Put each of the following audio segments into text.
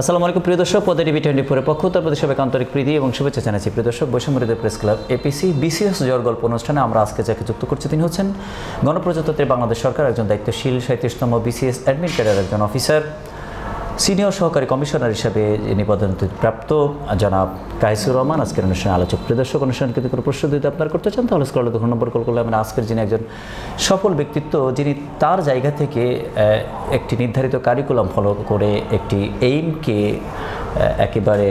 আসসালামু আলাইকুম প্রিয় দর্শক, পদে টিভি 24 এর পক্ষ থেকে আপনাদের সবাইকে আন্তরিক প্রীতি এবং শুভেচ্ছা জানাচ্ছি। প্রিয় দর্শক, বৈষম্যবিরোধী প্রেস ক্লাব এপিসি বিসিএস জয়ের গল্প অনুষ্ঠানে আমরা আজকে যাকে যুক্ত করছি তিনি হচ্ছেন গণপ্রজাতন্ত্রী বাংলাদেশ সরকার একজন দায়িত্বশীল 37তম বিসিএস অ্যাডমিন ক্যাডার একজন অফিসার, সিনিয়র সহকারী কমিশনার হিসাবে যিনি পদোন্নতিপ্রাপ্ত জনাব কায়েসুর রহমান আজকের অনুষ্ঠানে আলোচক। প্রিয় দর্শক, অনুষ্ঠানকে যদি কোনো প্রশ্ন দিতে আপনার করতে চান তাহলে স্ক্রলে দেখুন নম্বর কল করলে আমরা আজকের যিনি একজন সফল ব্যক্তিত্ব, যিনি তার জায়গা থেকে একটি নির্ধারিত কারিকুলাম ফলো করে একটি এইমকে একেবারে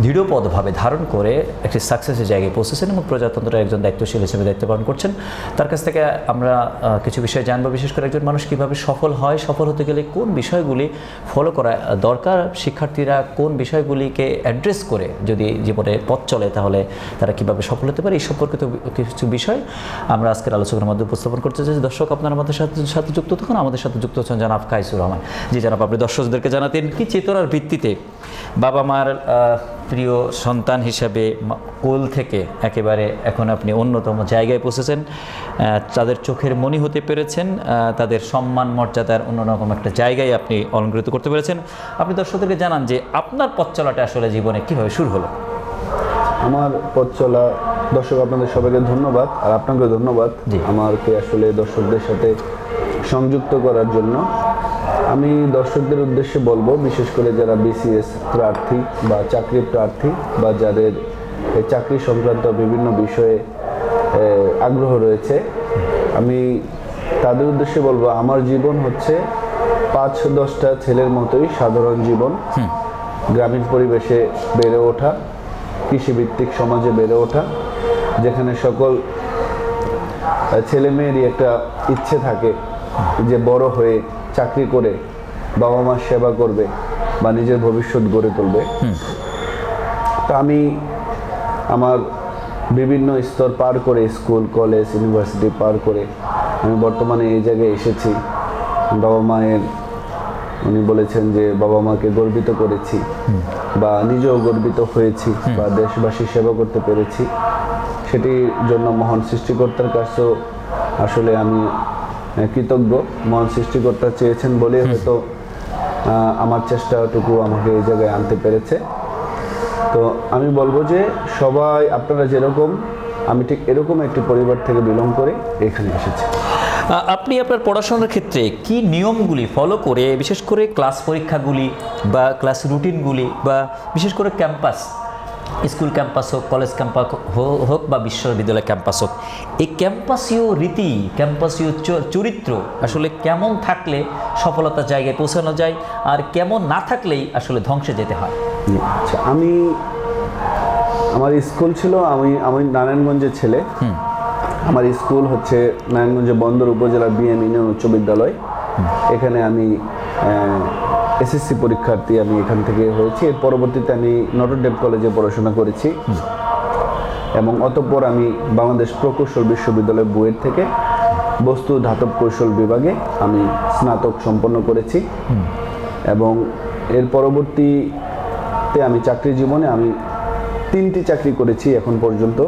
দৃঢ়পদভাবে ধারণ করে একটি সাকসেসের জায়গায় পৌঁছেছেন এবং প্রজাতন্ত্রের একজন দায়িত্বশীল হিসেবে দায়িত্ব পালন করছেন। তার কাছ থেকে আমরা কিছু বিষয় জানবো, বিশেষ করে একজন মানুষ কীভাবে সফল হয়, সফল হতে গেলে কোন বিষয়গুলি ফলো করা দরকার, শিক্ষার্থীরা কোন বিষয়গুলিকে অ্যাড্রেস করে যদি জীবনে পথ চলে তাহলে তারা কীভাবে সফল হতে পারে, এই সম্পর্কিত কিছু বিষয় আমরা আজকের আলোচনার মধ্যে উপস্থাপন করতে চাই। দর্শক, আপনারা আমাদের সাথে যুক্ত থাকুন। আমাদের সাথে যুক্ত হচ্ছেন জনাব কায়েসুর রহমান। জি জনাব, আপনি দর্শকদেরকে জানাতেন কি চেতনার ভিত্তিতে বাবা মার প্রিয় সন্তান হিসাবে কোল থেকে একেবারে এখন আপনি অন্যতম জায়গায় পৌঁছেছেন, তাদের চোখের মণি হতে পেরেছেন, তাদের সম্মান মর্যাদার অন্যরকম একটা জায়গায় আপনি অলঙ্কৃত করতে পেরেছেন। আপনি দর্শকদেরকে জানান যে আপনার পথ চলাটা আসলে জীবনে কীভাবে শুরু হলো? আমার পথ চলা, দর্শক আপনাদের সবাইকে ধন্যবাদ, আর আপনাকে ধন্যবাদ আমাকে আসলে দর্শকদের সাথে সংযুক্ত করার জন্য। আমি দর্শকদের উদ্দেশ্যে বলবো, বিশেষ করে যারা বিসিএস প্রার্থী বা চাকরি প্রার্থী বা যাদের চাকরি সংক্রান্ত বিভিন্ন বিষয়ে আগ্রহ রয়েছে, আমি তাদের উদ্দেশ্যে বলবো আমার জীবন হচ্ছে 5-10টা ছেলের মতোই সাধারণ জীবন। গ্রামীণ পরিবেশে বেড়ে ওঠা, কৃষিভিত্তিক সমাজে বেড়ে ওঠা, যেখানে সকল ছেলে মেয়েরই একটা ইচ্ছে থাকে যে বড় হয়ে চাকরি করে বাবা মার সেবা করবে বা নিজের ভবিষ্যৎ গড়ে তুলবে। তো আমি আমার বিভিন্ন স্তর পার করে, স্কুল, কলেজ, ইউনিভার্সিটি পার করে আমি বর্তমানে এই জায়গায় এসেছি। বাবা মায়ের, উনি বলেছেন যে বাবা মাকে গর্বিত করেছি বা নিজেও গর্বিত হয়েছি বা দেশবাসীর সেবা করতে পেরেছি, সেটির জন্য মহান সৃষ্টিকর্তার কাছেও আসলে আমি কৃতজ্ঞ। মহান সৃষ্টিকর্তা চেয়েছেন বলে হয়তো আমার চেষ্টাটুকু আমাকে এই জায়গায় আনতে পেরেছে। তো আমি বলবো যে সবাই আপনারা যেরকম, আমি ঠিক এরকম একটি পরিবার থেকে বিলং করে এখানে এসেছি। আপনি আপনার পড়াশোনার ক্ষেত্রে কি নিয়মগুলি ফলো করে, বিশেষ করে ক্লাস পরীক্ষাগুলি বা ক্লাস রুটিনগুলি বা বিশেষ করে ক্যাম্পাস, স্কুল ক্যাম্পাস হোক, কলেজ ক্যাম্পাস হোক বা বিশ্ববিদ্যালয় ক্যাম্পাস হোক, এই ক্যাম্পাসীয় রীতি, ক্যাম্পাসীয় চরিত্র আসলে কেমন থাকলে সফলতার জায়গায় পৌঁছানো যায় আর কেমন না থাকলেই আসলে ধ্বংসে যেতে হয়? আচ্ছা, আমার স্কুল ছিল, আমি নারায়ণগঞ্জের ছেলে। আমার স্কুল হচ্ছে নারায়ণগঞ্জে বন্দর উপজেলার বিএম ইউনিয়ন উচ্চ বিদ্যালয়। এখানে আমি এসএসসি পরীক্ষার্থী, আমি এখান থেকে হয়েছি। এর পরবর্তীতে আমি নটরডেম কলেজে পড়াশোনা করেছি এবং অতঃপর আমি বাংলাদেশ প্রকৌশল বিশ্ববিদ্যালয় বুয়েট থেকে বস্তু ধাতব কৌশল বিভাগে আমি স্নাতক সম্পন্ন করেছি। এবং এর পরবর্তীতে আমি চাকরি জীবনে আমি 3টি চাকরি করেছি এখন পর্যন্ত।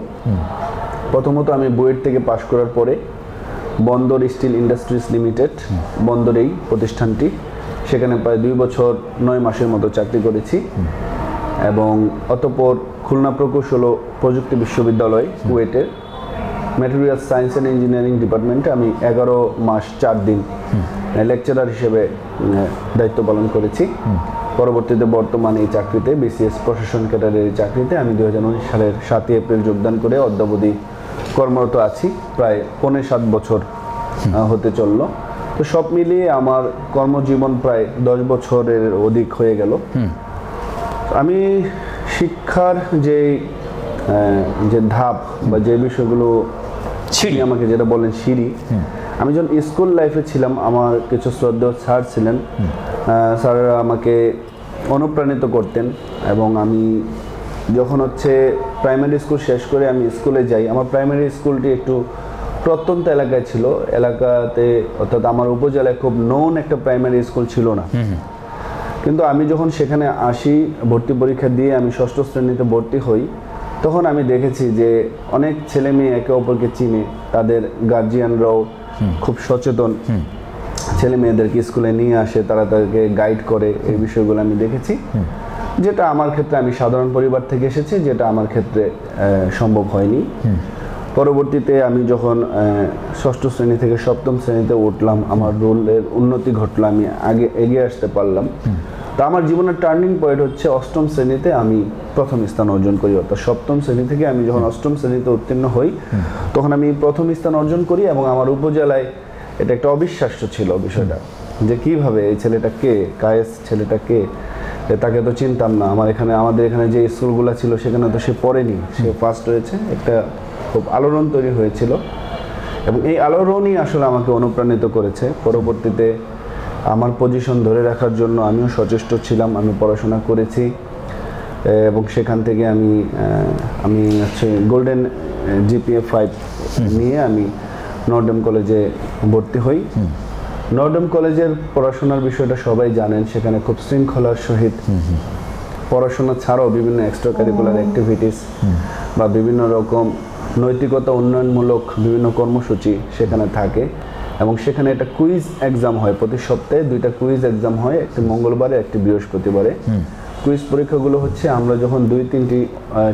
প্রথমত আমি বুয়েট থেকে পাশ করার পরে বন্দর স্টিল ইন্ডাস্ট্রিজ লিমিটেড, বন্দরেই প্রতিষ্ঠানটি, সেখানে প্রায় 2 বছর 9 মাসের মতো চাকরি করেছি। এবং অতঃপর খুলনা প্রকৌশল ও প্রযুক্তি বিশ্ববিদ্যালয় কুয়েটের ম্যাটেরিয়াল সায়েন্স অ্যান্ড ইঞ্জিনিয়ারিং ডিপার্টমেন্টে আমি 11 মাস 4 দিন লেকচারার হিসেবে দায়িত্ব পালন করেছি। পরবর্তীতে বর্তমানে এই চাকরিতে, বিসিএস প্রশাসন ক্যাডারের এই চাকরিতে আমি 2019 সালের 7 এপ্রিল যোগদান করে অদ্যাবধি কর্মরত আছি। প্রায় 5.25 বছর হতে চলল। তো সব মিলিয়ে আমার কর্মজীবন প্রায় 10 বছরের অধিক হয়ে গেল। আমি শিক্ষার যে ধাপ বা যে বিষয়গুলো আমাকে যেটা বলেন সিঁড়ি, আমি যখন স্কুল লাইফে ছিলাম আমার কিছু শ্রদ্ধেয় স্যার ছিলেন, স্যাররা আমাকে অনুপ্রাণিত করতেন। এবং আমি যখন প্রাইমারি স্কুল শেষ করে আমি স্কুলে যাই, আমার প্রাইমারি স্কুলটি একটু প্রত্যন্ত এলাকায় ছিল। এলাকাতে অর্থাৎ আমার উপজেলায় খুব নোন একটা প্রাইমারি স্কুল ছিল না। কিন্তু আমি যখন সেখানে আসি, ভর্তি পরীক্ষা দিয়ে আমি 6ষ্ঠ শ্রেণীতে ভর্তি হই, তখন আমি দেখেছি যে অনেক ছেলে মেয়ে একে অপরকে চিনে, তাদের গার্জিয়ানরাও খুব সচেতন ছেলে মেয়েদেরকে স্কুলে নিয়ে আসে, তারা তাদেরকে গাইড করে, এই বিষয়গুলো আমি দেখেছি, যেটা আমার ক্ষেত্রে, আমি সাধারণ পরিবার থেকে এসেছি, যেটা আমার ক্ষেত্রে সম্ভব হয়নি। পরবর্তীতে আমি যখন ষষ্ঠ শ্রেণী থেকে সপ্তম শ্রেণীতে উঠলাম, আমার রোলের উন্নতি ঘটলো, আমি আগে এগিয়ে আসতে পারলাম। তো আমার জীবনের টার্নিং পয়েন্ট হচ্ছে অষ্টম শ্রেণীতে আমি প্রথম স্থান অর্জন করি। অর্থাৎ সপ্তম শ্রেণী থেকে আমি যখন অষ্টম শ্রেণীতে উত্তীর্ণ হই, তখন আমি প্রথম স্থান অর্জন করি। এবং আমার উপজেলায় এটা একটা অবিশ্বাস্য ছিল বিষয়টা, যে কিভাবে এই ছেলেটা কে, কায়েস ছেলেটা কে, তাকে তো চিনতাম না। আমাদের এখানে যে স্কুলগুলো ছিল সেখানে তো সে পড়েনি, সে ফার্স্ট হয়েছে। একটা খুব আলোড়ন তৈরি হয়েছিল, এবং এই আলোড়নই আসলে আমাকে অনুপ্রাণিত করেছে। পরবর্তীতে আমার পজিশন ধরে রাখার জন্য আমিও সচেষ্ট ছিলাম, আমি পড়াশোনা করেছি, এবং সেখান থেকে আমি হচ্ছে গোল্ডেন জিপিএ 5 নিয়ে আমি নর্ডেম কলেজে ভর্তি হই। নর্ডেম কলেজের পড়াশোনার বিষয়টা সবাই জানেন, সেখানে খুব শৃঙ্খলার সহিত পড়াশোনা ছাড়াও বিভিন্ন এক্সট্রা কারিকুলার অ্যাক্টিভিটিস বা বিভিন্ন রকম নৈতিকতা উন্নয়নমূলক বিভিন্ন কর্মসূচি সেখানে থাকে। এবং সেখানে একটা কুইজ এক্সাম হয়, প্রতি সপ্তাহে 2টা কুইজ এক্সাম হয়, একটি মঙ্গলবারে, একটি বৃহস্পতিবারে। কুইজ পরীক্ষাগুলো হচ্ছে আমরা যখন 2-3টি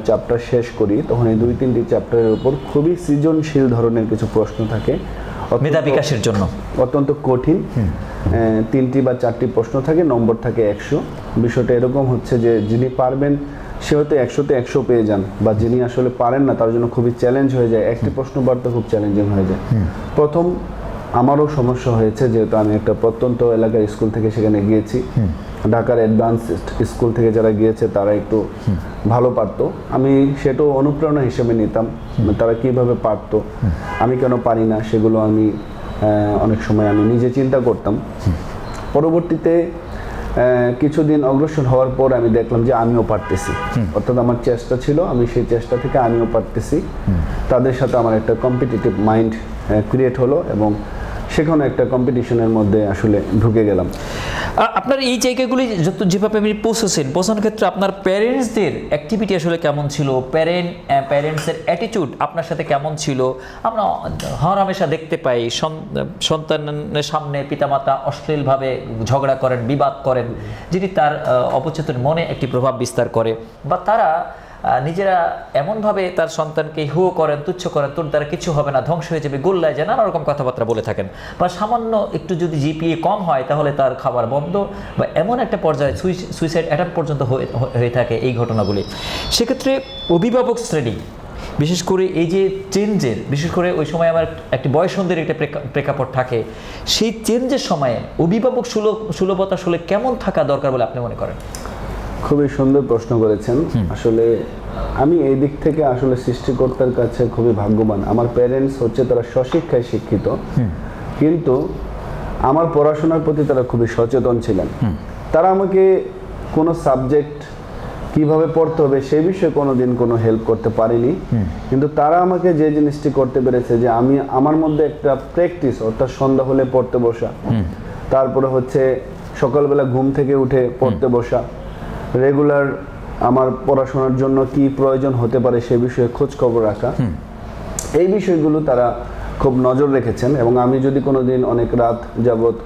চ্যাপ্টার শেষ করি, তখন এই 2-3টি চ্যাপ্টারের উপর খুবই সৃজনশীল ধরনের কিছু প্রশ্ন থাকে, মেধা বিকাশের জন্য অত্যন্ত কঠিন। 3টি বা 4টি প্রশ্ন থাকে, নম্বর থাকে 100। বিষয়টা এরকম হচ্ছে যে যিনি পারবেন সে হয়তো 100তে 100 পেয়ে যান, বা যিনি আসলে পারেন না তার জন্য খুবই চ্যালেঞ্জ হয়ে যায়, একটি প্রশ্ন বার্তা খুব চ্যালেঞ্জিং হয়ে যায়। প্রথম আমারও সমস্যা হয়েছে, যেহেতু আমি একটা প্রত্যন্ত এলাকার স্কুল থেকে সেখানে গিয়েছি। ঢাকার অ্যাডভান্স স্কুল থেকে যারা গিয়েছে তারা একটু ভালো পারতো, আমি সেটাও অনুপ্রেরণা হিসেবে নিতাম, তারা কিভাবে পারতো, আমি কেন পারি না, সেগুলো আমি অনেক সময় আমি নিজে চিন্তা করতাম। পরবর্তীতে কিছুদিন অগ্রসর হওয়ার পর আমি দেখলাম যে আমিও পারতেছি, অর্থাৎ আমার চেষ্টা ছিল, আমি সেই চেষ্টা থেকে আমিও পারতেছি। তাদের সাথে আমার একটা কম্পিটিটিভ মাইন্ড ক্রিয়েট হলো, এবং সেখানে একটা কম্পিটিশনের মধ্যে আসলে ঢুকে গেলাম। আপনার এই জায়গাগুলি যেভাবে আপনি পৌঁছানোর ক্ষেত্রে আপনার প্যারেন্টসদের অ্যাক্টিভিটি আসলে কেমন ছিল, প্যারেন্টসের অ্যাটিটিউড আপনার সাথে কেমন ছিল? আমরা হরহামেশা দেখতে পাই সন্তানের সামনে পিতামাতা অশ্লীলভাবে ঝগড়া করেন, বিবাদ করেন, যেটি তার অবচেতন মনে একটি প্রভাব বিস্তার করে, বা তারা নিজেরা এমনভাবে তার সন্তানকে হু করেন, তুচ্ছ করেন, তোর দ্বারা কিছু হবে না, ধ্বংস হয়ে যাবে, গোল্লায় যায়, নানা রকম কথাবার্তা বলে থাকেন। বা সামান্য একটু যদি জিপিএ কম হয় তাহলে তার খাবার বন্ধ, বা এমন একটা পর্যায়ে সুইসাইড অ্যাটেম্প পর্যন্ত হয়ে থাকে এই ঘটনাগুলি। সেক্ষেত্রে অভিভাবক শ্রেণী, বিশেষ করে এই যে চেঞ্জের, বিশেষ করে ওই সময় আমার একটি বয়সন্ধির একটা প্রেক্ষাপট থাকে, সেই চেঞ্জের সময়ে অভিভাবক সুলভতা আসলে কেমন থাকা দরকার বলে আপনি মনে করেন? খুবই সুন্দর প্রশ্ন করেছেন। আসলে আমি এই দিক থেকে আসলে সৃষ্টিকর্তার কাছে খুবই ভাগ্যবান। আমার প্যারেন্টস হচ্ছে তারা স্বশিক্ষায় শিক্ষিত, কিন্তু আমার পড়াশোনার প্রতি তারা খুবই সচেতন ছিলেন। তারা আমাকে কোনো সাবজেক্ট কিভাবে পড়তে হবে সেই বিষয়ে কোনোদিন কোনো হেল্প করতে পারেনি, কিন্তু তারা আমাকে যে জিনিসটি করতে পেরেছে, যে আমি আমার মধ্যে একটা প্র্যাকটিস, অর্থাৎ সন্ধ্যা হলে পড়তে বসা, তারপরে হচ্ছে সকালবেলা ঘুম থেকে উঠে পড়তে বসা, রেগুলার আমার পড়াশোনার জন্য কি প্রয়োজন হতে পারে সে বিষয়ে খোঁজ খবর রাখা, এই বিষয়গুলো তারা খুব নজর রেখেছেন। এবং আমি যদি কোনোদিন অনেক রাত যাবৎ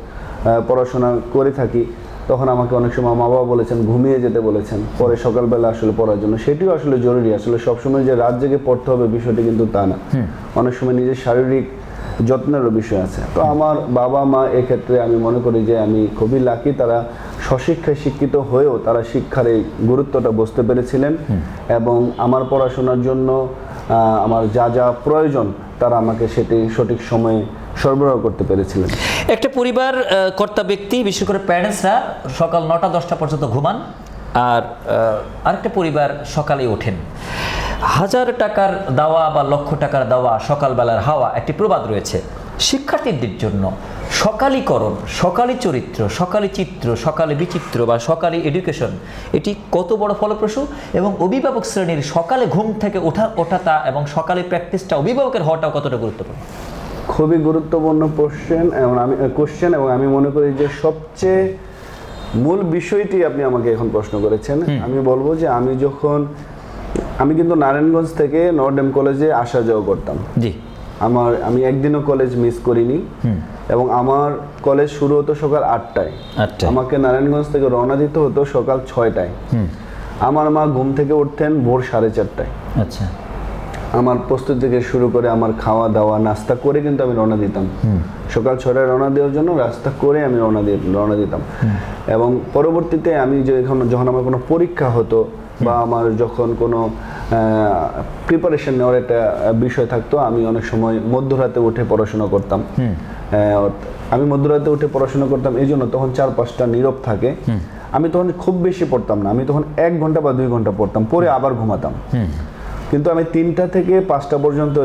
পড়াশোনা করে থাকি, তখন আমাকে অনেক সময় মা বাবা বলেছেন ঘুমিয়ে যেতে বলেছেন, পরে সকালবেলা আসলে পড়ার জন্য। সেটিও আসলে জরুরি। আসলে সবসময় যে রাত জেগে পড়তে হবে বিষয়টি কিন্তু তা না, অনেক সময় নিজের শারীরিক যত্নেরও বিষয় আছে। তো আমার বাবা মা এক্ষেত্রে আমি মনে করি যে আমি খুবই লাকি, তারা স্বশিক্ষায় শিক্ষিত হয়েও তারা শিক্ষার এই গুরুত্বটা বুঝতে পেরেছিলেন, এবং আমার পড়াশোনার জন্য আমার যা যা প্রয়োজন তারা আমাকে সেটি সঠিক সময়ে সরবরাহ করতে পেরেছিলেন। একটা পরিবার কর্তা ব্যক্তি, বিশেষ করে প্যারেন্টসরা সকাল 9টা-10টা পর্যন্ত ঘুমান, আর আরেকটা পরিবার সকালে ওঠেন। 1000 টাকার দাওয়া বা লক্ষ টাকার দাওয়া সকালবেলার হাওয়া, একটি প্রবাদ রয়েছে। শিক্ষার্থীদের জন্য সকালীকরণ, সকালী চরিত্র, সকালী চিত্র, সকালে বিচিত্র বা সকালী এডুকেশন, এটি কত বড় ফলপ্রসূ, এবং অভিভাবক শ্রেণীর সকালে ঘুম থেকে ওঠাটা এবং সকালে প্র্যাকটিসটা অভিভাবকের হওয়াটাও কতটা গুরুত্বপূর্ণ? খুবই গুরুত্বপূর্ণ কোশ্চেন, এবং আমি মনে করি যে সবচেয়ে মূল বিষয়টি আপনি আমাকে এখন প্রশ্ন করেছেন। আমি বলবো যে আমি কিন্তু নারায়ণগঞ্জ থেকে নর্ডেম কলেজে আসা যাওয়া করতাম। জি, আমি একদিনও কলেজ মিস করিনি, এবং আমার কলেজ শুরু হতো সকাল 8টায়। আমাকে নারায়ণগঞ্জ থেকে রওনা দিতে হতো সকাল 6টায়। আমার মা ঘুম থেকে উঠতেন ভোর 4:30টায়। আচ্ছা, আমার প্রস্তুতি থেকে শুরু করে আমার খাওয়া দাওয়া নাস্তা করে কিন্তু আমি রওনা দিতাম। সকাল 6টায় রওনা দেওয়ার জন্য রাস্তা করে আমি রওনা দিতাম। এবং পরবর্তীতে আমি যখন আমার কোনো পরীক্ষা হতো বা আমার যখন কোনো প্রিপারেশন নেওয়ার একটা বিষয় থাকতো, আমি অনেক সময় মধ্যরাতে উঠে পড়াশোনা করতাম। আমি মধ্যরাতে উঠে পড়াশোনা করতাম এই জন্য তখন 4-5টা নীরব থাকে। আমি তখন খুব বেশি পড়তাম না, আমি তখন 1 ঘন্টা বা 2 ঘন্টা পড়তাম, পরে আবার ঘুমাতাম। কিন্তু আমি 3টা থেকে 5টা পর্যন্ত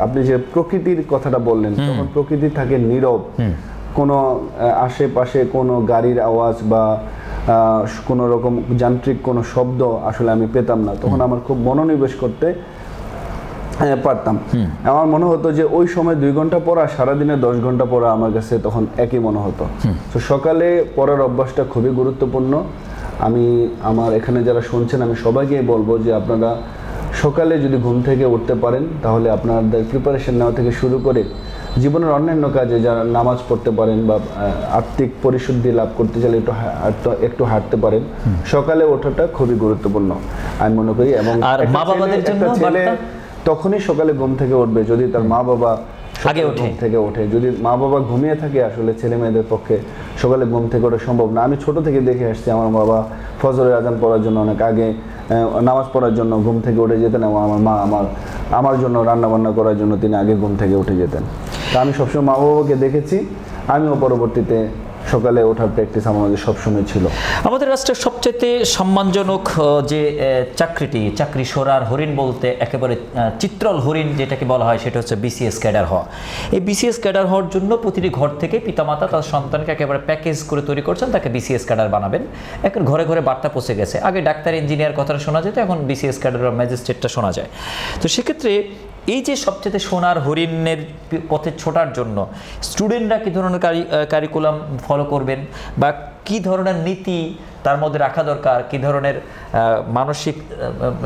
আপনি যে প্রকৃতির কথাটা বললেন, তখন প্রকৃতি থাকে নীরব, কোনো আশেপাশে কোনো গাড়ির আওয়াজ বা কোনো রকম যান্ত্রিক কোনো শব্দ আসলে আমি পেতাম না। তখন আমার খুব মনোনিবেশ করতে পারতাম। আমার মনে হতো যে ওই সময় 2 ঘন্টা পড়া সারাদিনে 10 ঘন্টা পড়া আমার কাছে তখন একই মনে হতো। তো সকালে পড়ার অভ্যাসটা খুবই গুরুত্বপূর্ণ। আমার এখানে যারা শুনছেন আমি সবাইকে বলবো যে আপনারা সকালে যদি ঘুম থেকে উঠতে পারেন তাহলে আপনাদের প্রিপারেশন নেওয়া থেকে শুরু করে জীবনের অন্যান্য কাজে যারা নামাজ পড়তে পারেন বা আর্থিক পরিশুদ্ধি লাভ করতে চাইলে একটু হাঁটতে পারেন, সকালে ওঠাটা খুবই গুরুত্বপূর্ণ আমি মনে করি। এবং একটা ছেলে তখনই সকালে ঘুম থেকে উঠবে যদি তার মা বাবা আগে থেকে ওঠে। যদি মা বাবা ঘুমিয়ে থাকে আসলে ছেলে মেয়েদের পক্ষে সকালে ঘুম থেকে ওঠা সম্ভব না। আমি ছোট থেকে দেখে আসছি আমার বাবা ফজরের আজান পড়ার জন্য অনেক আগে নামাজ পড়ার জন্য ঘুম থেকে উঠে যেতেন এবং আমার মা আমার জন্য রান্না বান্না করার জন্য তিনি আগে ঘুম থেকে উঠে যেতেন। তা আমি সবসময় মা বাবাকে দেখেছি, আমিও পরবর্তীতে সকালে ওঠার প্র্যাকটিস আমাদের সবসময় ছিল। আমাদের রাষ্ট্রের সবচেয়ে সম্মানজনক যে চাকরি সোরার হরিণ বলতে একেবারে চিত্রল হরিণ যেটাকে বলা হয় সেটা হচ্ছে বিসিএস ক্যাডার হওয়া। এই বিসিএস ক্যাডার হওয়ার জন্য প্রতিটি ঘর থেকে পিতামাতা তার সন্তানকে একেবারে প্যাকেজ করে তৈরি করছেন, তাকে বিসিএস ক্যাডার বানাবেন। এখন ঘরে ঘরে বার্তা পৌঁছে গেছে। আগে ডাক্তার ইঞ্জিনিয়ার কথাটা শোনা যেত, এখন বিসিএস ক্যাডার বা ম্যাজিস্ট্রেটটা শোনা যায়। তো সেক্ষেত্রে এই যে সবচেয়ে সোনার হরিণের পথে ছোটার জন্য স্টুডেন্টরা কী ধরনের কারিকুলাম ফলো করবেন বা কী ধরনের নীতি তার মধ্যে রাখা দরকার, কী ধরনের মানসিক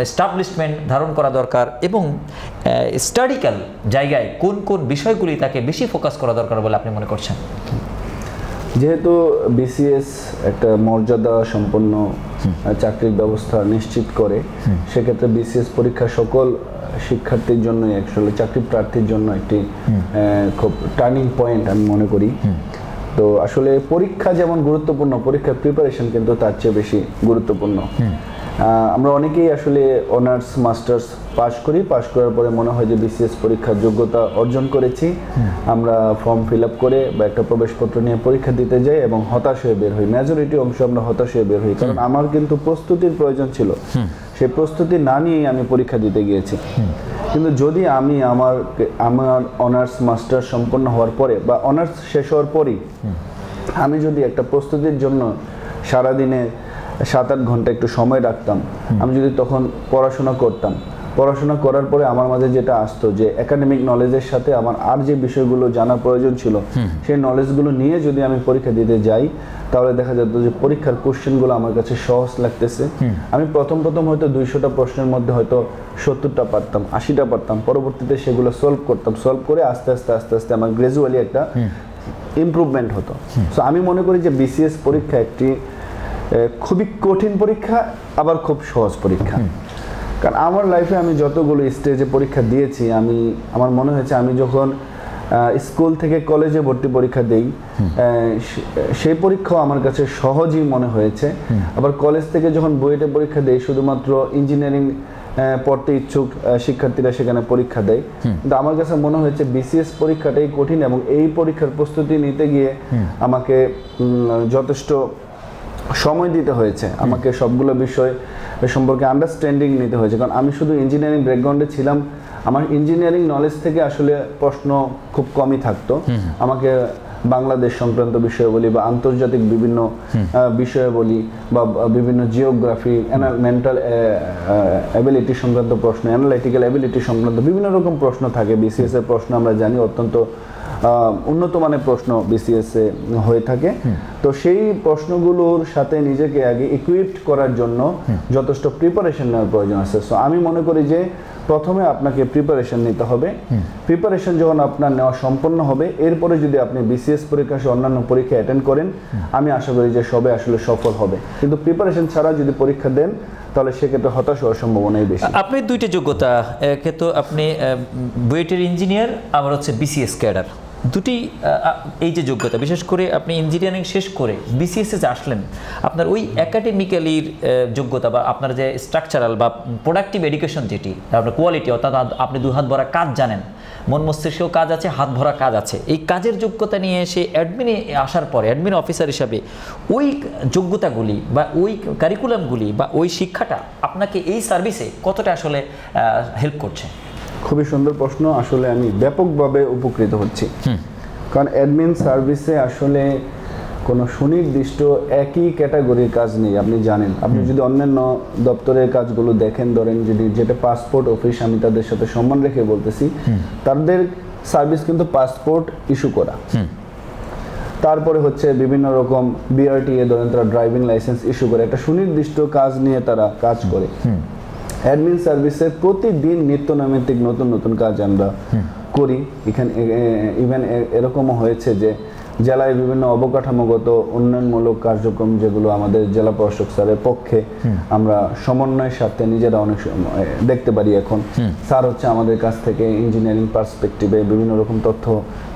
এস্টাবলিশমেন্ট ধারণ করা দরকার এবং স্টাডিক্যাল জায়গায় কোন কোন বিষয়গুলি তাকে বেশি ফোকাস করা দরকার বলে আপনি মনে করছেন? যেহেতু বিসিএস একটা মর্যাদা সম্পন্ন চাকরির ব্যবস্থা নিশ্চিত করে, সেক্ষেত্রে বিসিএস পরীক্ষা সকল শিক্ষার্থীর জন্য আসলে চাকরি প্রার্থীর জন্য একটি খুব টার্নিং পয়েন্ট আমি মনে করি। তো আসলে পরীক্ষা যেমন গুরুত্বপূর্ণ, পরীক্ষার প্রিপারেশন কিন্তু তার চেয়ে বেশি গুরুত্বপূর্ণ। আমরা অনেকেই আসলে অনার্স মাস্টার্স পাশ করার পরে মনে হয় যে বিসিএস পরীক্ষার যোগ্যতা অর্জন করেছি, আমরা ফর্ম ফিল আপ করে বা একটা প্রবেশপত্র নিয়ে পরীক্ষা দিতে যাই এবং হতাশ হয়ে বের হই। মেজরিটি অংশ আমরা হতাশ হয়ে বের হই, কারণ আমার কিন্তু প্রস্তুতির প্রয়োজন ছিল। সেই প্রস্তুতি না নিয়েই আমি পরীক্ষা দিতে গিয়েছি। কিন্তু যদি আমি আমার অনার্স মাস্টার্স সম্পন্ন হওয়ার পরে বা অনার্স শেষ হওয়ার পরেই আমি যদি একটা প্রস্তুতির জন্য সারাদিনে 7-8 ঘন্টা একটু সময় রাখতাম, আমি যদি তখন পড়াশোনা করার পরে আমার মাঝে যেটা আসতো যে একাডেমিক নলেজের সাথে আমার আর যে বিষয়গুলো জানার প্রয়োজন ছিল সেই নলেজগুলো নিয়ে যদি আমি পরীক্ষা দিতে যাই, তাহলে দেখা যেত যে পরীক্ষার কোশ্চেনগুলো আমার কাছে সহজ লাগতেছে। আমি প্রথম হয়তো 200টা প্রশ্নের মধ্যে হয়তো 70টা পারতাম, 80টা পারতাম। পরবর্তীতে সেগুলো সলভ করে আস্তে আস্তে আমার গ্র্যাজুয়ালি একটা ইমপ্রুভমেন্ট হতো। সো আমি মনে করি যে বিসিএস পরীক্ষা একটি খুবই কঠিন পরীক্ষা, আবার খুব সহজ পরীক্ষা। কারণ আমার লাইফে আমি যতগুলো স্টেজে পরীক্ষা দিয়েছি, আমার মনে হয়েছে আমি যখন স্কুল থেকে কলেজে ভর্তি পরীক্ষা দেই, সেই পরীক্ষাও আমার কাছে সহজই মনে হয়েছে। আবার কলেজ থেকে যখন বুয়েটে পরীক্ষা দেই, শুধুমাত্র ইঞ্জিনিয়ারিং পড়তে ইচ্ছুক শিক্ষার্থীরা সেখানে পরীক্ষা দেয়। কিন্তু আমার কাছে মনে হয়েছে বিসিএস পরীক্ষাটাই কঠিন এবং এই পরীক্ষার প্রস্তুতি নিতে গিয়ে আমাকে যথেষ্ট সময় দিতে হয়েছে, আমাকে সবগুলো বিষয় সম্পর্কে আন্ডারস্ট্যান্ডিং নিতে হয়েছে। কারণ আমি শুধু ইঞ্জিনিয়ারিং ব্যাকগ্রাউন্ডে ছিলাম, আমার ইঞ্জিনিয়ারিং নলেজ থেকে আসলে প্রশ্ন খুব কমই থাকতো। আমাকে বাংলাদেশ সংক্রান্ত বিষয়াবলী বা আন্তর্জাতিক বিভিন্ন বিষয়াবলী বা বিভিন্ন জিওগ্রাফি, মেন্টাল অ্যাবিলিটি সংক্রান্ত প্রশ্ন, অ্যানালাইটিক্যাল অ্যাবিলিটি সংক্রান্ত বিভিন্ন রকম প্রশ্ন থাকে। বিসিএস এর প্রশ্ন আমরা জানি অত্যন্ত উন্নত মানের প্রশ্ন বিসিএস এ হয়ে থাকে। তো সেই প্রশ্নগুলোর সাথে নিজেকে আগে ইকুইপড করার জন্য যথেষ্ট প্রিপারেশন নেওয়ার প্রয়োজন আছে। সো আমি মনে করি যে প্রথমে আপনাকে প্রিপারেশন নিতে হবে। প্রিপারেশন যখন আপনার নেওয়া সম্পন্ন হবে, এরপরে যদি আপনি বিসিএস পরীক্ষা সহ অন্যান্য পরীক্ষা অ্যাটেন্ড করেন, আমি আশা করি যে সবে আসলে সফল হবে। কিন্তু প্রিপারেশন ছাড়া যদি পরীক্ষা দেন, তাহলে সেক্ষেত্রে হতাশ হওয়ার সম্ভাবনাই বেশি। আপনি দুইটা যোগ্যতা, একে তো আপনি বুয়েটের ইঞ্জিনিয়ার, আবার হচ্ছে বিসিএস ক্যাডার, দুটি এই যে যোগ্যতা, বিশেষ করে আপনি ইঞ্জিনিয়ারিং শেষ করে বিসিএস এ আসলেন, আপনার ওই একাডেমিক্যালির যোগ্যতা বা আপনার যে স্ট্রাকচারাল বা প্রোডাক্টিভ এডুকেশন যেটি আপনার কোয়ালিটি, অর্থাৎ আপনি দু হাত ভরা কাজ জানেন, মন মস্তিষ্কেও কাজ আছে, হাত ভরা কাজ আছে, এই কাজের যোগ্যতা নিয়ে এসে অ্যাডমিনে আসার পরে অ্যাডমিন অফিসার হিসাবে ওই যোগ্যতাগুলি বা ওই কারিকুলামগুলি বা ওই শিক্ষাটা আপনাকে এই সার্ভিসে কতটা আসলে হেল্প করছে? খুবই সুন্দর প্রশ্ন। আসলে আমি ব্যাপকভাবে উপকৃত হচ্ছি, কারণ অ্যাডমিন সার্ভিসে আসলে কোনো সুনির্দিষ্ট একই ক্যাটাগরির কাজ নেই। আপনি জানেন, আপনি যদি অন্যান্য দপ্তরের কাজগুলো দেখেন, ধরেন যদি যেটা পাসপোর্ট অফিস, আমি তাদের সাথে সম্মান রেখে বলতেছি, তাদের সার্ভিস কিন্তু পাসপোর্ট ইস্যু করা, তারপরে হচ্ছে বিভিন্ন রকম বিআরটিএ, ধরেন তারা ড্রাইভিং লাইসেন্স ইস্যু করে, একটা সুনির্দিষ্ট কাজ নিয়ে তারা কাজ করে। অ্যাডমিন সার্ভিসের প্রতিদিন নিত্য নৈমিত্তিক নতুন নতুন কাজ আমরা করি। এখানে ইভেন এরকমও হয়েছে যে জেলায় বিভিন্ন অবকাঠামোগত উন্নয়নমূলক কার্যক্রম যেগুলো আমাদের জেলা প্রশাসক স্যারের পক্ষে আমরা সমন্বয়ের সাথে নিজেরা অনেক দেখতে পারি। এখন স্যার হচ্ছে আমাদের কাছ থেকে ইঞ্জিনিয়ারিং পার্সপেক্টিভে বিভিন্ন রকম তথ্য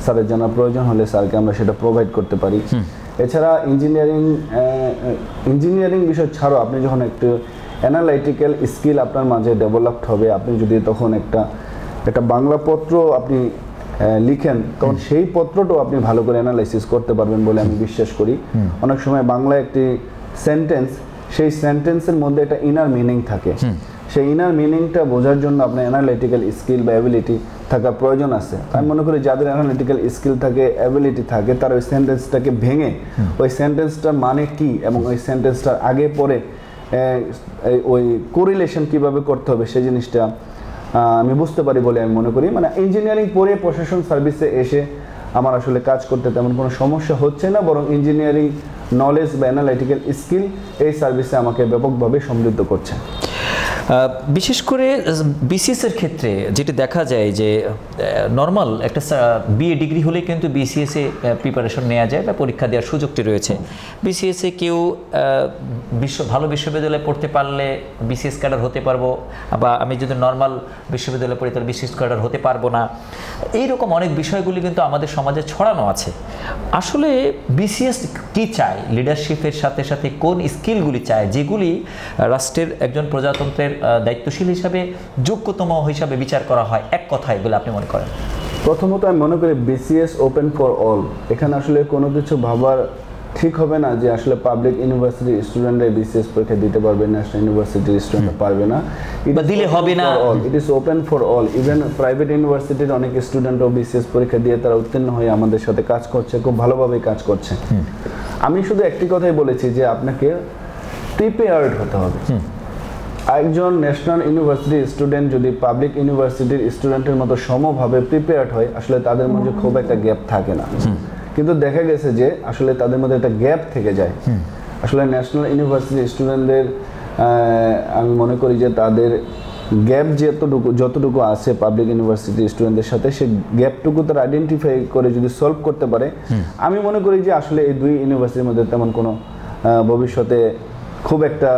স্যারের জানার প্রয়োজন হলে স্যারকে আমরা সেটা প্রোভাইড করতে পারি। এছাড়া ইঞ্জিনিয়ারিং বিষয় ছাড়াও আপনি যখন একটু অ্যানালাইটিক্যাল স্কিল আপনার মাঝে ডেভেলপড হবে, আপনি যদি তখন একটা বাংলা পত্র আপনি লিখেন, তখন সেই পত্রটাও আপনি ভালো করে অ্যানালাইসিস করতে পারবেন বলে আমি বিশ্বাস করি। অনেক সময় বাংলা একটি সেন্টেন্স, সেই সেন্টেন্সের মধ্যে একটা ইনার মিনিং থাকে, সেই ইনার মিনিংটা বোঝার জন্য আপনার অ্যানালাইটিক্যাল স্কিল বা অ্যাবিলিটি থাকার প্রয়োজন আছে। আমি মনে করি যাদের অ্যানালিটিক্যাল স্কিল থাকে, অ্যাবিলিটি থাকে, তারা ওই সেন্টেন্সটাকে ভেঙে ওই সেন্টেন্সটার মানে কি এবং ওই সেন্টেন্সটার আগে পরে ওই কোরিলেশন কিভাবে করতে হবে সেই জিনিসটা আমি বুঝতে পারি বলে আমি মনে করি। মানে ইঞ্জিনিয়ারিং পড়ে প্রশাসন সার্ভিসে এসে আমার আসলে কাজ করতে তেমন কোনো সমস্যা হচ্ছে না, বরং ইঞ্জিনিয়ারিং নলেজ বা অ্যানালাইটিক্যাল স্কিল এই সার্ভিসে আমাকে ব্যাপকভাবে সমৃদ্ধ করছে। বিশেষ করে বিসিএসের ক্ষেত্রে যেটি দেখা যায় যে নর্মাল একটা বিএ ডিগ্রি হলে কিন্তু বিসিএসে প্রিপারেশন নেওয়া যায় বা পরীক্ষা দেওয়ার সুযোগটি রয়েছে। বিসিএসে কেউ ভালো বিশ্ববিদ্যালয়ে পড়তে পারলে বিসিএস ক্যাডার হতে পারবো, বা আমি যদি নর্মাল বিশ্ববিদ্যালয়ে পড়ি তাহলে বিসিএস ক্যাডার হতে পারবো না। এইরকম অনেক বিষয়গুলি কিন্তু আমাদের সমাজে ছড়ানো আছে। আসলে বিসিএস কী চায়, লিডারশিপের সাথে সাথে কোন স্কিলগুলি চায় যেগুলি রাষ্ট্রের একজন প্রজাতন্ত্রের দায়িত্বশীল হিসাবে যোগ্যতম হিসাবে বিচার করা হয় এক কথায় বলে আপনি মনে করেন? প্রথমত আমি মনে করি বিসিএস ওপেন ফর অল। এখানে আসলে কোনো কিছু ভাবার ঠিক হবে না যে আসলে পাবলিক ইউনিভার্সিটির স্টুডেন্টরা বিসিএস পরীক্ষা দিতে পারবে, ন্যাশনাল ইউনিভার্সিটির স্টুডেন্টরা পারবে না, দিলে হবে না। It is open for all. Even private ইউনিভার্সিটির অনেক স্টুডেন্টও বিসিএস পরীক্ষা দিয়ে তারা উত্তীর্ণ হয়ে আমাদের সাথে কাজ করছে, খুব ভালোভাবে কাজ করছে। আমি শুধু একটি কথাই বলেছি যে আপনাকে প্রিপেয়ার্ড হতে হবে। একজন ন্যাশনাল ইউনিভার্সিটির স্টুডেন্ট যদি পাবলিক ইউনিভার্সিটির স্টুডেন্টের মতো সমভাবে প্রিপেয়ার্ড হয়, আসলে তাদের মধ্যে খুব একটা গ্যাপ থাকে না। কিন্তু দেখা গেছে যে আসলে তাদের মধ্যে একটা গ্যাপ থেকে যায়। আসলে ন্যাশনাল ইউনিভার্সিটির স্টুডেন্টদের আমি মনে করি যে তাদের গ্যাপ যতটুকু আছে পাবলিক ইউনিভার্সিটির স্টুডেন্টদের সাথে, সেই গ্যাপটুকু তারা আইডেন্টিফাই করে যদি সলভ করতে পারে, আমি মনে করি যে আসলে এই দুই ইউনিভার্সিটির মধ্যে তেমন কোনো ভবিষ্যতে খুব একটা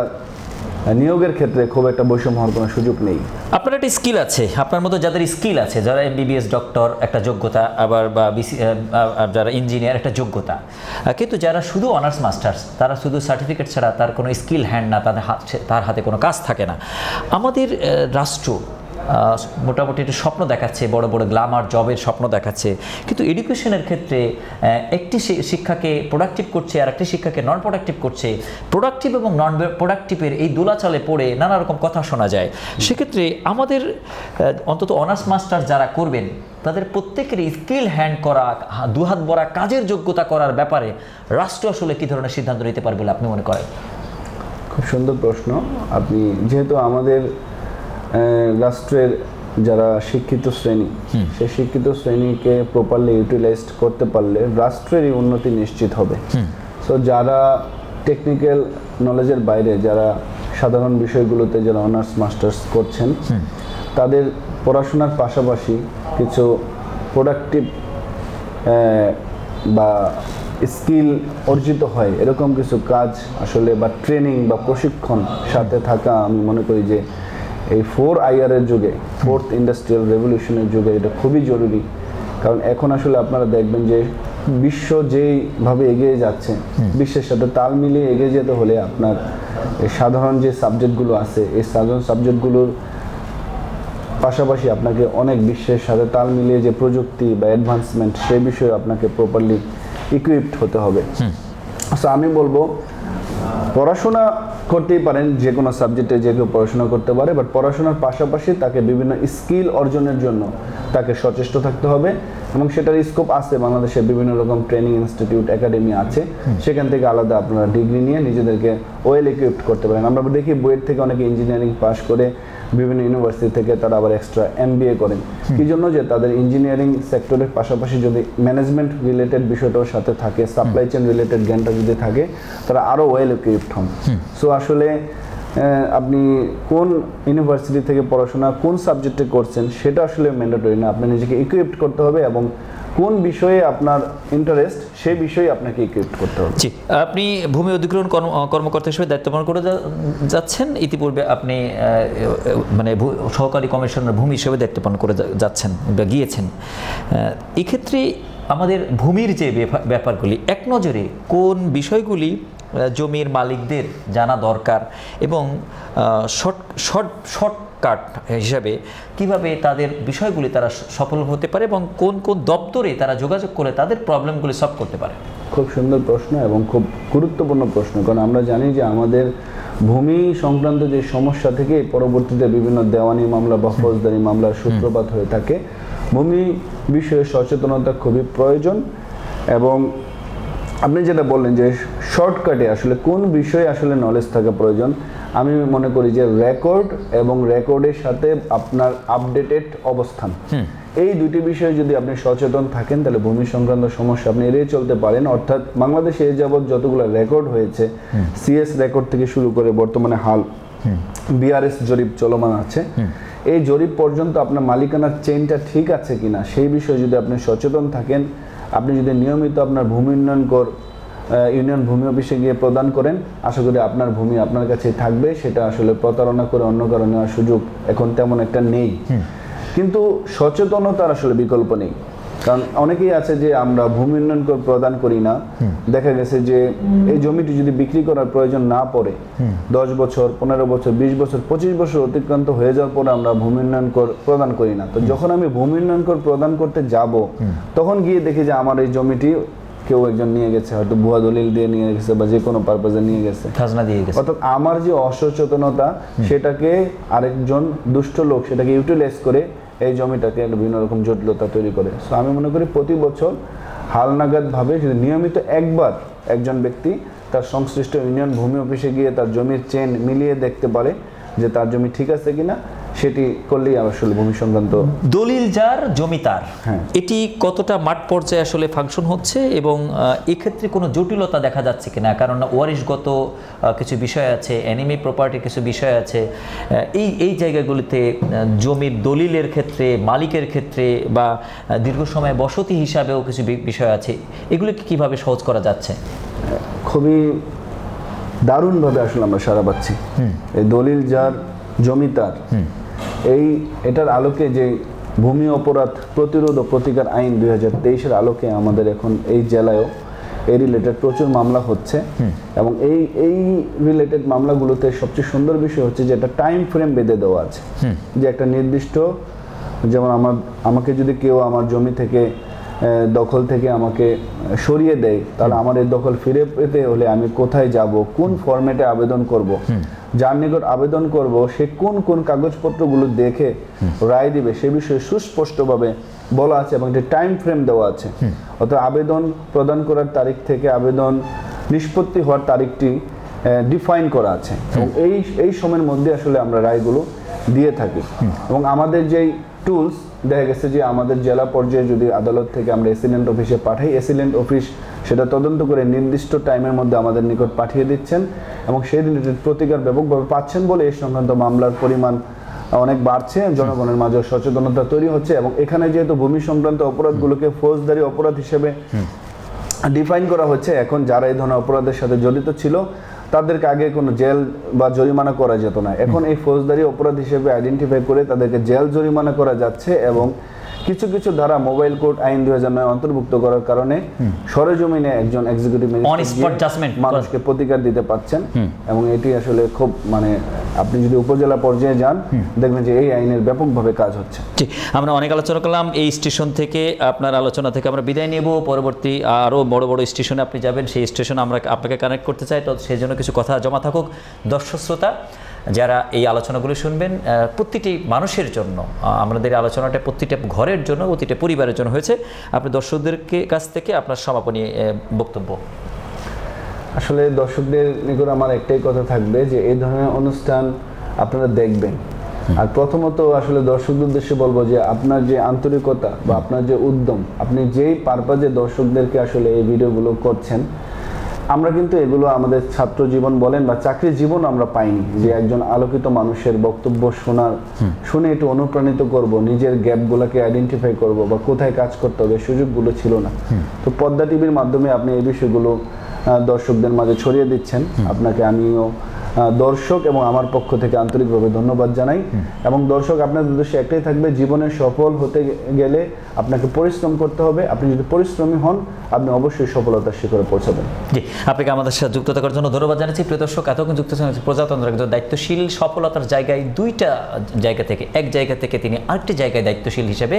নিয়োগের ক্ষেত্রে খুব একটা বৈষম্য হওয়ার কোনো সুযোগ নেই। আপনার একটা স্কিল আছে, আপনার মতো যাদের স্কিল আছে, যারা এমবিবিএস ডক্টর একটা যোগ্যতা, আবার বা যারা ইঞ্জিনিয়ার একটা যোগ্যতা, কিন্তু যারা শুধু অনার্স মাস্টার্স, তারা শুধু সার্টিফিকেট ছাড়া তার কোনো স্কিল হ্যান্ড না, তার হাতে কোনো কাজ থাকে না। আমাদের রাষ্ট্র মোটামুটি একটু স্বপ্ন দেখাচ্ছে, বড় বড় গ্ল্যামার জবের স্বপ্ন দেখাচ্ছে, কিন্তু এডুকেশনের ক্ষেত্রে একটি শিক্ষাকে প্রোডাক্টিভ করছে আর একটি শিক্ষাকে নন প্রোডাক্টিভ করছে। প্রোডাক্টিভ এবং নন প্রোডাক্টিভের এই দোলাচলে পড়ে নানা রকম কথা শোনা যায়। সেক্ষেত্রে আমাদের অন্তত অনার্স মাস্টার যারা করবেন, তাদের প্রত্যেকেরই স্কিল হ্যান্ড করা, দুহাত ভরা কাজের যোগ্যতা করার ব্যাপারে রাষ্ট্র আসলে কী ধরনের সিদ্ধান্ত নিতে পারবে বলে আপনি মনে করেন? খুব সুন্দর প্রশ্ন। আপনি যেহেতু আমাদের রাষ্ট্রের যারা শিক্ষিত শ্রেণী, সেই শিক্ষিত শ্রেণীকে প্রপারলি ইউটিলাইজ করতে পারলে রাষ্ট্রেরই উন্নতি নিশ্চিত হবে। সো যারা টেকনিক্যাল নলেজের বাইরে, যারা সাধারণ বিষয়গুলোতে যারা অনার্স মাস্টার্স করছেন, তাদের পড়াশোনার পাশাপাশি কিছু প্রোডাক্টিভ বা স্কিল অর্জিত হয় এরকম কিছু কাজ আসলে, বা ট্রেনিং বা প্রশিক্ষণ সাথে থাকা, আমি মনে করি যে এই 4IR এর যুগে, ফোর্থ ইন্ডাস্ট্রিয়াল রেভলিউশনের যুগে এটা খুবই জরুরি। কারণ এখন আসলে আপনারা দেখবেন যে বিশ্ব যেইভাবে এগিয়ে যাচ্ছে, বিশ্বের সাথে তাল মিলিয়ে এগিয়ে যেতে হলে আপনার এই সাধারণ যে সাবজেক্টগুলো আছে, এই সাধারণ সাবজেক্টগুলোর পাশাপাশি আপনাকে অনেক বিশ্বের সাথে তাল মিলিয়ে যে প্রযুক্তি বা অ্যাডভান্সমেন্ট, সেই বিষয়ে আপনাকে প্রপারলি ইকুইপড হতে হবে। সো আমি বলবো পড়াশোনা করতেই পারেন, যে কোনো সাবজেক্টে যে কেউ পড়াশোনা করতে পারে, বাট পড়াশোনার পাশাপাশি তাকে বিভিন্ন স্কিল অর্জনের জন্য তাকে সচেষ্ট থাকতে হবে। এবং সেটার স্কোপ আছে, বাংলাদেশে বিভিন্ন রকম ট্রেনিং ইনস্টিটিউট, একাডেমি আছে, সেখান থেকে আলাদা আপনারা ডিগ্রি নিয়ে নিজেদেরকে ওয়েল ইকুইপড করতে পারেন। আমরা দেখি বুয়েট থেকে অনেকে ইঞ্জিনিয়ারিং পাস করে বিভিন্ন ইউনিভার্সিটি থেকে তারা আবার এক্সট্রা MBA করেন। কি জন্য? যে তাদের ইঞ্জিনিয়ারিং সেক্টরের পাশাপাশি যদি ম্যানেজমেন্ট রিলেটেড বিষয়টাও সাথে থাকে, সাপ্লাই চেইন রিলেটেড জ্ঞানটা যদি থাকে, তারা আরও ওয়েল ইকুইপড হন। সো আসলে আপনি কোন ইউনিভার্সিটি থেকে পড়াশোনা, কোন সাবজেক্টে করছেন, সেটা আসলে ম্যান্ডেটরি না। আপনি নিজেকে ইকুইপড করতে হবে এবং কোন বিষয়ে আপনার ইন্টারেস্ট, সেই বিষয়ে আপনাকে ইকুইপড করতে হবে। জি, আপনি ভূমি অধিগ্রহণ কর্মকর্তা হিসেবে দায়িত্ব পালন করে যাচ্ছেন। ইতিপূর্বে আপনি মানে সহকারী কমিশনার ভূমি হিসেবে দায়িত্ব পালন করে যাচ্ছেন বা গিয়েছেন। এক্ষেত্রে আমাদের ভূমির যে ব্যাপারগুলি, এক নজরে কোন বিষয়গুলি জমির মালিকদের জানা দরকার এবং শর্টকাট হিসাবে কিভাবে তাদের বিষয়গুলি তারা সফল হতে পারে এবং কোন কোন দপ্তরে তারা যোগাযোগ করে তাদের প্রবলেমগুলি সলভ করতে পারে? খুব সুন্দর প্রশ্ন এবং খুব গুরুত্বপূর্ণ প্রশ্ন। কারণ আমরা জানি যে আমাদের ভূমি সংক্রান্ত যে সমস্যা থেকে পরবর্তীতে বিভিন্ন দেওয়ানি মামলা বা ফৌজদারি মামলার সূত্রপাত হয়ে থাকে, ভূমি বিষয়ে সচেতনতা খুবই প্রয়োজন। এবং আপনি যেটা বললেন যে শর্টকাটে আসলে কোন বিষয়ে আসলে নলেজ থাকা প্রয়োজন, আমি মনে করি যে রেকর্ড এবং রেকর্ডের সাথে আপনার আপডেটেড অবস্থান, এই দুটি বিষয়ে যদি আপনি সচেতন থাকেন, তাহলে ভূমি সংক্রান্ত সমস্যা আপনি এড়িয়ে চলতে পারেন। অর্থাৎ বাংলাদেশে এই যাবৎ যতগুলো রেকর্ড হয়েছে, CS রেকর্ড থেকে শুরু করে বর্তমানে হাল BRS জরিপ চলমান আছে, এই জরিপ পর্যন্ত আপনার মালিকানার চেইনটা ঠিক আছে কিনা, সেই বিষয়ে যদি আপনি সচেতন থাকেন, আপনি যদি নিয়মিত আপনার ভূমি উন্নয়ন কর ইউনিয়ন ভূমি অফিসে গিয়ে প্রদান করেন, আশা করি আপনার ভূমি আপনার কাছেই থাকবে। সেটা আসলে প্রতারণা করে অন্য কারো নেওয়ার সুযোগ এখন তেমন একটা নেই। কিন্তু সচেতনতার আসলে বিকল্প নেই। কারণ অনেকেই আছে যে আমরা ভূমি উন্নয়ন কর প্রদান করি না, দেখা গেছে যে এই জমিটি যদি বিক্রি করার প্রয়োজন না পড়ে, 10 বছর, 15 বছর, 20 বছর, 25 বছর অতিক্রান্ত হয়ে যাওয়ার পরে আমরা ভূমি উন্নয়ন কর প্রদান করি না। তো যখন আমি ভূমি উন্নয়ন কর প্রদান করতে যাব, তখন গিয়ে দেখি যে আমার এই জমিটি কেউ একজন নিয়ে গেছে, হয়তো ভুয়া দলিল দিয়ে নিয়ে গেছে বা যে কোনো পারপাজে নিয়ে গেছে, খাজনা দিয়ে গেছে। অর্থাৎ আমার যে অসচেতনতা, সেটাকে আরেকজন দুষ্ট লোক সেটাকে ইউটিলাইজ করে এই জমিটাকে বিভিন্ন রকম জটিলতা তৈরি করে। সো আমি মনে করি প্রতি বছর হালনাগাদভাবে যদি নিয়মিত একবার একজন ব্যক্তি তার সংশ্লিষ্ট ইউনিয়ন ভূমি অফিসে গিয়ে তার জমির চেন মিলিয়ে দেখতে পারে যে তার জমি ঠিক আছে কিনা, সেটি করলেই আসলে ভূমি সংক্রান্ত দলিল যার জমি তার, এটি কতটা মাঠ পর্যায়ে আসলে ফাংশন হচ্ছে এবং এক্ষেত্রে কোনো জটিলতা দেখা যাচ্ছে কিনা? কারণ ওয়ারিশগত কিছু বিষয় আছে, এনিমি প্রপার্টি কিছু বিষয় আছে, এই জায়গাগুলিতে জমির দলিলের ক্ষেত্রে, মালিকের ক্ষেত্রে বা দীর্ঘ সময় বসতি হিসাবেও কিছু বিষয় আছে, এগুলিকে কিভাবে সহজ করা যাচ্ছে? খুবই দারুণভাবে আসলে আমরা সারা পাচ্ছি। এই দলিল যার জমি তার, এটার আলোকে যে ভূমি অপরাধ প্রতিরোধ ও প্রতিকার আইন 2023-এর আলোকে আমাদের এখন এই জেলায়ও এই রিলেটেড প্রচুর মামলা হচ্ছে। এবং এই রিলেটেড মামলাগুলোতে সবচেয়ে সুন্দর বিষয় হচ্ছে যে একটা টাইম ফ্রেম বেঁধে দেওয়া আছে, যে একটা নির্দিষ্ট, যেমন আমাকে যদি কেউ আমার জমি থেকে দখল থেকে আমাকে সরিয়ে দেয়, তাহলে আমার এই দখল ফিরে পেতে হলে আমি কোথায় যাব, কোন ফরম্যাটে আবেদন করব, যার নিকট আবেদন করব সে কোন কোন কাগজপত্রগুলো দেখে রায় দিবে, সে বিষয়ে সুস্পষ্টভাবে বলা আছে এবং একটি টাইম ফ্রেম দেওয়া আছে। অর্থাৎ আবেদন প্রদান করার তারিখ থেকে আবেদন নিষ্পত্তি হওয়ার তারিখটি ডিফাইন করা আছে এবং এই সময়ের মধ্যে আসলে আমরা রায়গুলো দিয়ে থাকি। এবং আমাদের যেই টুলস দেখা গেছে যে আমাদের জেলা পর্যায়ে যদি আদালত থেকে আমরা এসিলেন্ট অফিসে পাঠাই, এসিলেন্ট অফিস সেটা তদন্ত করে নির্দিষ্ট টাইমের মধ্যে আমাদের নিকট পাঠিয়ে দিচ্ছেন এবং সেই রিলেটেড প্রতিকার ব্যাপকভাবে পাচ্ছেন বলে এই সংক্রান্ত মামলার পরিমাণ অনেক বাড়ছে, জনগণের মাঝে সচেতনতা তৈরি হচ্ছে। এবং এখানে যেহেতু ভূমি সংক্রান্ত অপরাধগুলোকে ফৌজদারি অপরাধ হিসেবে ডিফাইন করা হচ্ছে, এখন যারা এই ধরনের অপরাধের সাথে জড়িত ছিল তাদেরকে আগে কোনো জেল বা জরিমানা করা যেত না, এখন এই ফৌজদারি অপরাধ হিসেবে আইডেন্টিফাই করে তাদেরকে জেল জরিমানা করা যাচ্ছে। এবং কিছু কিছু ধারা মোবাইল কোড আইন 2009 অন্তর্ভুক্ত করার কারণে সরেজমিনে একজন এক্সিকিউটিভ ম্যাজিস্ট্রেট মানুষকে প্রতিকার দিতে পারছেন। এবং এটি আসলে খুব মানে আপনি যদি উপজেলা পর্যায়ে যান দেখবেন যে এই আইনের ব্যাপকভাবে কাজ হচ্ছে। আমরা অনেক আলোচনা করলাম, এই স্টেশন থেকে আপনার আলোচনা থেকে আমরা বিদায় নেব, পরবর্তী আরও বড় বড় স্টেশনে আপনি যাবেন, সেই স্টেশনে আমরা আপনাকে কানেক্ট করতে চাই, তো সেই জন্য কিছু কথা জমা থাকুক। দর্শক শ্রোতা যারা এই আলোচনাগুলো শুনবেন, প্রতিটি মানুষের জন্য আমাদের আলোচনাটা প্রতিটা ঘরের জন্য, প্রতিটা পরিবারের জন্য হয়েছে। আপনি দর্শকদের কাছ থেকে আপনার সমাপনী বক্তব্য। আসলে দর্শকদের নিকট আমার একটাই কথা থাকবে যে এই ধরনের অনুষ্ঠান আপনারা দেখবেন, আর প্রথমত আসলে দর্শকদের উদ্দেশ্যে বলবো যে আপনার যে আন্তরিকতা বা আপনার যে উদ্যম, আপনি যেই পারপাজে দর্শকদেরকে আসলে এই ভিডিওগুলো করছেন, আমরা কিন্তু এগুলো আমাদের ছাত্র জীবন বলেন বা চাকরি জীবন আমরা পাইনি যে একজন আলোকিত মানুষের বক্তব্য শুনে একটু অনুপ্রাণিত করব, নিজের গ্যাপগুলোকে আইডেন্টিফাই করব বা কোথায় কাজ করতে হবে, সুযোগগুলো ছিল না। তো পদ্মা টিভির মাধ্যমে আপনি এই বিষয়গুলো দর্শকদের মাঝে ছড়িয়ে দিচ্ছেন, আপনাকে আমিও দর্শক এবং আমার পক্ষ থেকে আন্তরিকভাবে ধন্যবাদ জানাই। এবং দর্শক আপনাদের উদ্দেশ্যে একটাই থাকবে, জীবনে সফল হতে গেলে আপনাকে পরিশ্রম করতে হবে, আপনি যদি পরিশ্রমী হন আপনি অবশ্যই সফলতার শিখরে পৌঁছাবেন। জি, আপনাকে আমাদের সাথে যুক্ত থাকার জন্য ধন্যবাদ জানাচ্ছি। প্রিয় দর্শক, এতক্ষণ যুক্ত ছিলেন প্রজাতন্ত্রের একজন দায়িত্বশীল, সফলতার জায়গায় দুইটা জায়গা থেকে, এক জায়গা থেকে তিনি আরেকটি জায়গায় দায়িত্বশীল হিসেবে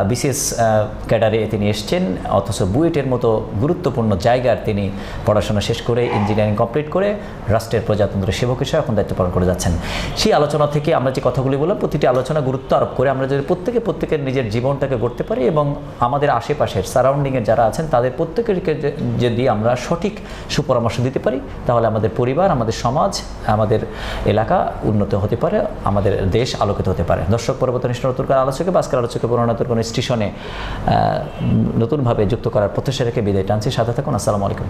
বিসিএস ক্যাডারে তিনি এসছেন, অথচ বুয়েটের মতো গুরুত্বপূর্ণ জায়গার তিনি পড়াশোনা শেষ করে ইঞ্জিনিয়ারিং কমপ্লিট করে রাষ্ট্রের প্রজাতন্ত্রের সেবক হিসেবে এখন দায়িত্ব পালন করে যাচ্ছেন। সেই আলোচনা থেকে আমরা যে কথাগুলি বললাম, প্রতিটি আলোচনা গুরুত্ব আরোপ করে আমরা যদি প্রত্যেকের নিজের জীবনটাকে গড়তে পারি এবং আমাদের আশেপাশের সারাউন্ডিংয়ের যারা আছেন তাদের প্রত্যেকেরকে যদি আমরা সঠিক সুপরামর্শ দিতে পারি, তাহলে আমাদের পরিবার, আমাদের সমাজ, আমাদের এলাকা উন্নত হতে পারে, আমাদের দেশ আলোকিত হতে পারে। দর্শক, পরবর্তী নতুন আলোচকে বা আজকের আলোচকে পুরোনাতুর কোনো স্টেশনে নতুনভাবে যুক্ত করার প্রত্যাশা রেখে বিদায় টানছি। সাথে থাকুন। আসসালামু আলাইকুম।